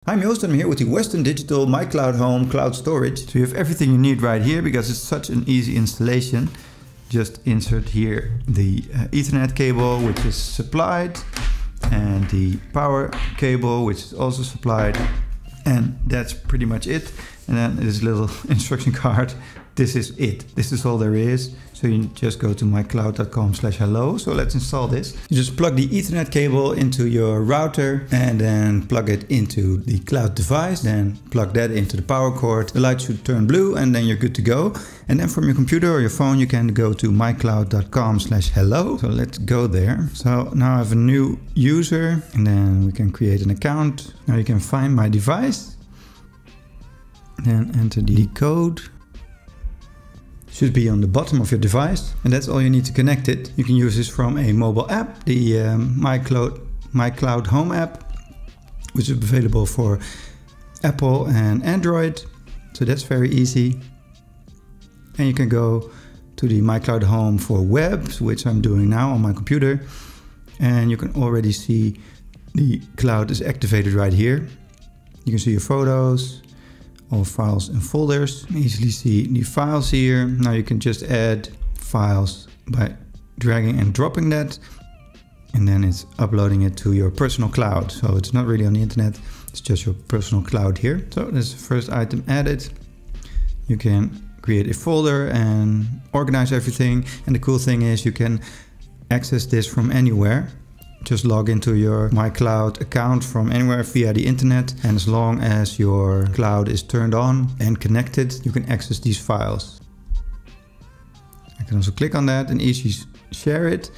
I'm Joost and I'm here with the Western Digital MyCloud Home Cloud Storage. So you have everything you need right here because it's such an easy installation. Just insert here the Ethernet cable which is supplied and the power cable which is also supplied, and that's pretty much it. And then this little instruction card. This is it. This is all there is. So you just go to mycloud.com/hello. So let's install this. You just plug the Ethernet cable into your router and then plug it into the cloud device. Then plug that into the power cord. The light should turn blue and then you're good to go. And then from your computer or your phone, you can go to mycloud.com/hello. So let's go there. So now I have a new user and then we can create an account. Now you can find my device. Then enter the code. Should be on the bottom of your device, and that's all you need to connect it. You can use this from a mobile app, the MyCloud Home app, which is available for Apple and Android. So that's very easy. And you can go to the MyCloud Home for web, which I'm doing now on my computer. And you can already see the cloud is activated right here. You can see your photos, all files and folders. Easily see the files here. Now you can just add files by dragging and dropping that, and then it's uploading it to your personal cloud. So it's not really on the internet, it's just your personal cloud here. So this is the first item added. You can create a folder and organize everything, and the cool thing is you can access this from anywhere. Just log into your MyCloud account from anywhere via the internet, and as long as your cloud is turned on and connected, you can access these files. I can also click on that and easily share it.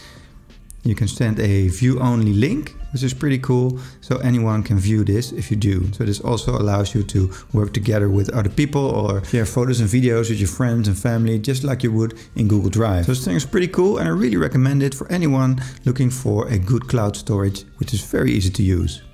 You can send a view-only link, which is pretty cool, so anyone can view this if you do. So this also allows you to work together with other people or share photos and videos with your friends and family, just like you would in Google Drive. So this thing is pretty cool, and I really recommend it for anyone looking for a good cloud storage, which is very easy to use.